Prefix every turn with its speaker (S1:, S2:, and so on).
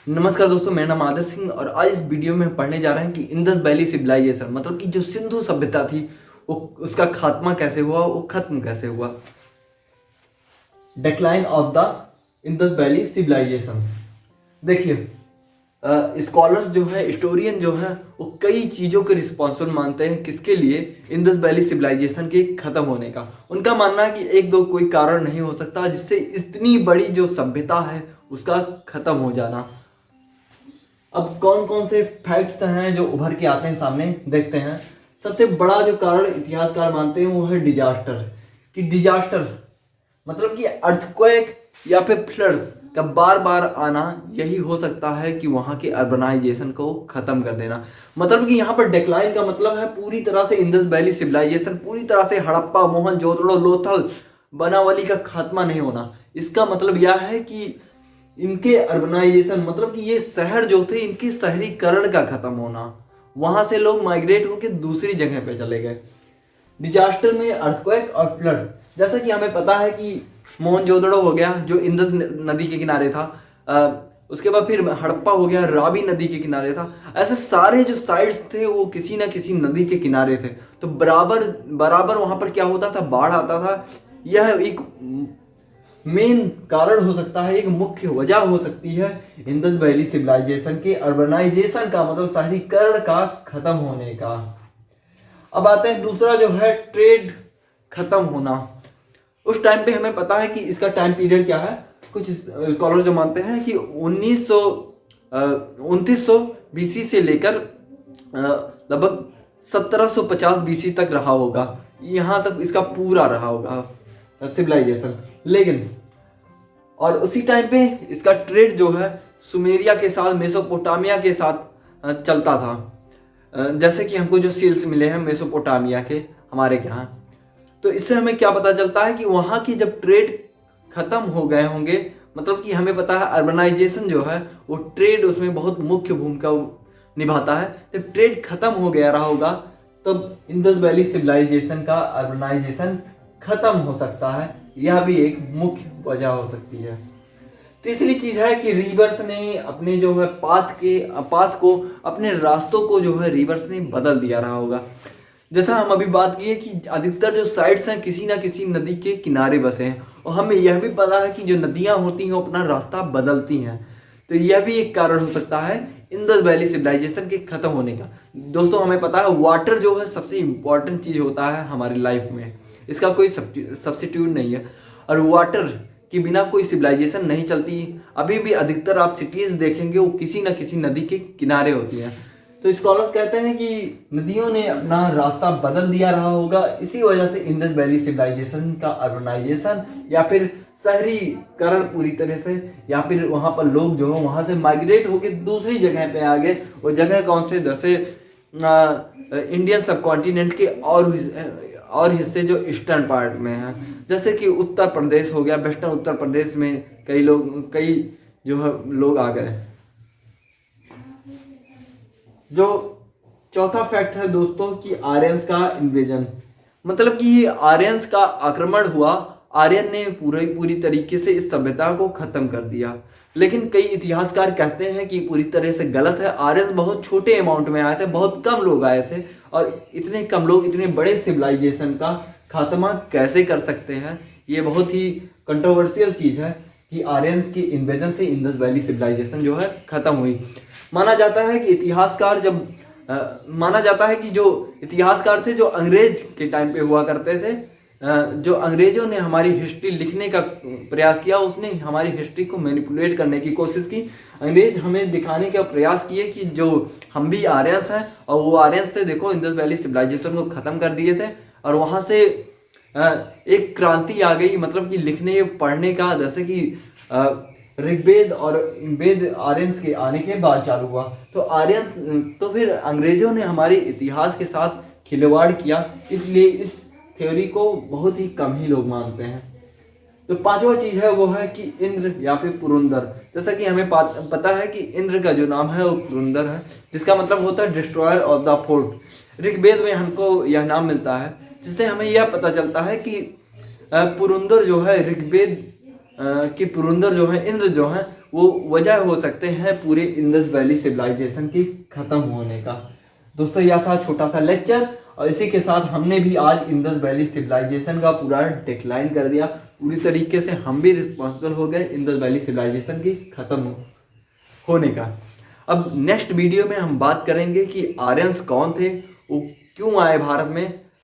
S1: नमस्कार दोस्तों, मेरा नाम आदर्श सिंह और आज इस वीडियो में हम पढ़ने जा रहे हैं कि इंडस वैली सिविलाइजेशन मतलब कि जो सिंधु सभ्यता थी वो उसका खात्मा कैसे हुआ, वो खत्म कैसे हुआ। Decline of the Indus valley civilization. देखिए, स्कॉलर्स जो है, हिस्टोरियन जो है, वो कई चीज़ों के रिस्पॉन्सिबल मानते हैं किसके लिए, इंडस वैली सिविलाइजेशन के खत्म होने का। उनका मानना है कि एक दो कोई कारण नहीं हो सकता जिससे इतनी बड़ी जो सभ्यता है उसका खत्म हो जाना। अब कौन कौन से फैक्ट्स हैं जो उभर के आते हैं सामने, देखते हैं। सबसे बड़ा जो कारण इतिहासकार मानते हैं वो है डिजास्टर। कि डिजास्टर मतलब कि अर्थक्वेक या फिर फ्लड्स का बार बार आना, यही हो सकता है कि वहां के अर्बनाइजेशन को खत्म कर देना। मतलब कि यहाँ पर डिक्लाइन का मतलब है पूरी तरह से इंडस वैली सिविलाइजेशन, पूरी तरह से हड़प्पा, मोहनजोदड़ो, लोथल, बनावली का खात्मा नहीं होना। इसका मतलब यह है कि इनके अर्बनाइजेशन मतलब कि ये शहर जो थे, इनके शहरीकरण का खत्म होना, वहां से लोग माइग्रेट होकर दूसरी जगह पे चले गए। डिजास्टर में अर्थक्वेक और फ्लड्स, जैसा कि हमें पता है कि मोहनजोदड़ो हो गया जो इंडस नदी के किनारे था, उसके बाद फिर हड़प्पा हो गया, रावी नदी के किनारे था। ऐसे सारे जो साइट्स थे वो किसी ना किसी नदी के किनारे थे, तो बराबर बराबर वहां पर क्या होता था, बाढ़ आता था। यह एक मेन कारण हो सकता है, एक मुख्य वजह हो सकती है इंडस वैली सिविलाइजेशन के अर्बनाइजेशन का मतलब शहरीकरण का खत्म होने का। अब आते हैं दूसरा जो है ट्रेड खत्म होना। उस टाइम पे हमें पता है कि इसका टाइम पीरियड क्या है। कुछ स्कॉलर जो मानते हैं कि 2900 बीसी से लेकर लगभग 1750 बीसी तक रहा होगा, यहाँ तक इसका पूरा रहा होगा सिविलाइजेशन। लेकिन और उसी टाइम पे इसका ट्रेड जो है सुमेरिया के साथ, मेसोपोटामिया के साथ चलता था। जैसे कि हमको जो सील्स मिले हैं मेसोपोटामिया के हमारे यहाँ, तो इससे हमें क्या पता चलता है कि वहाँ की जब ट्रेड खत्म हो गए होंगे, मतलब कि हमें पता है अर्बनाइजेशन जो है वो ट्रेड उसमें बहुत मुख्य भूमिका निभाता है। जब ट्रेड खत्म हो गया रहा होगा तब इंडस वैली सिविलाइजेशन का अर्बनाइजेशन खत्म हो सकता है। यह भी एक मुख्य वजह हो सकती है। तीसरी चीज है कि रिवर्स ने अपने जो है पाथ को, अपने रास्तों को जो है रिवर्स ने बदल दिया रहा होगा। जैसा हम अभी बात की है कि अधिकतर जो साइट्स हैं किसी ना किसी नदी के किनारे बसे हैं, और हमें यह भी पता है कि जो नदियां होती हैं वो अपना रास्ता बदलती हैं। तो यह भी एक कारण हो सकता है इंडस वैली सिविलाइजेशन के खत्म होने का। दोस्तों, हमें पता है वाटर जो है सबसे इंपॉर्टेंट चीज होता है हमारी लाइफ में, इसका कोई सब्स्टिट्यूट नहीं है, और वाटर के बिना कोई सिविलाइजेशन नहीं चलती। अभी भी अधिकतर आप सिटीज देखेंगे वो किसी न किसी नदी के किनारे होती हैं। तो स्कॉलर्स कहते हैं कि नदियों ने अपना रास्ता बदल दिया रहा होगा, इसी वजह से इंडस वैली सिविलाइजेशन का अर्बनाइजेशन या फिर शहरीकरण पूरी तरह से, या फिर वहां पर लोग जो है वहां से माइग्रेट होकर दूसरी जगह पे आ गए। वो जगह कौन से, जैसे इंडियन सब कॉन्टिनेंट के और हिस्से जो ईस्टर्न पार्ट में हैं, जैसे कि उत्तर प्रदेश हो गया, वेस्टर्न उत्तर प्रदेश में कई जो है लोग आ गए। जो चौथा फैक्ट है दोस्तों कि आर्यंस का इन्वेजन, मतलब कि आर्यंस का आक्रमण हुआ, आर्यन ने पूरी तरीके से इस सभ्यता को खत्म कर दिया। लेकिन कई इतिहासकार कहते हैं कि पूरी तरह से गलत है। आर्यंस बहुत छोटे अमाउंट में आए थे, बहुत कम लोग आए थे, और इतने कम लोग इतने बड़े सिविलाइजेशन का खात्मा कैसे कर सकते हैं। ये बहुत ही कंट्रोवर्शियल चीज है कि आर्यंस की इन्वेजन से इंडस वैली सिविलाइजेशन जो है खत्म हुई। माना जाता है कि जो इतिहासकार थे जो अंग्रेज के टाइम पे हुआ करते थे, जो अंग्रेजों ने हमारी हिस्ट्री लिखने का प्रयास किया, उसने हमारी हिस्ट्री को मैनिपुलेट करने की कोशिश की। अंग्रेज हमें दिखाने का प्रयास किए कि जो हम भी आर्यंस हैं, और वो आर्यंस थे, देखो इंडस वैली सिविलाइजेशन को खत्म कर दिए थे, और वहां से एक क्रांति आ गई, मतलब कि लिखने पढ़ने का, जैसे कि ऋग्वेद और वेद आर्यंस के आने के बाद चालू हुआ। तो फिर अंग्रेजों ने हमारे इतिहास के साथ खिलवाड़ किया, इसलिए इस थ्योरी को बहुत ही कम ही लोग मानते हैं। तो पांचवा चीज है वो है कि इंद्र या फिर पुरंदर। जैसा कि हमें पता है कि इंद्र का जो नाम है वो पुरंदर है, जिसका मतलब होता है destroyer of the fort. Rigveda में हमको यह नाम मिलता है, जिससे हमें यह पता चलता है कि पुरंदर जो है ऋग्वेद कि पुरंदर जो है, इंद्र जो है, वो वजह हो सकते हैं पूरे इंडस वैली सिविलाइजेशन की खत्म होने का। दोस्तों यह था छोटा सा लेक्चर, और इसी के साथ हमने भी आज इंडस वैली सिविलाइजेशन का पूरा डिक्लाइन कर दिया। पूरी तरीके से हम भी रिस्पॉन्सिबल हो गए इंडस वैली सिविलाइजेशन की खत्म होने का। अब नेक्स्ट वीडियो में हम बात करेंगे कि आर्यंस कौन थे, वो क्यों आए भारत में,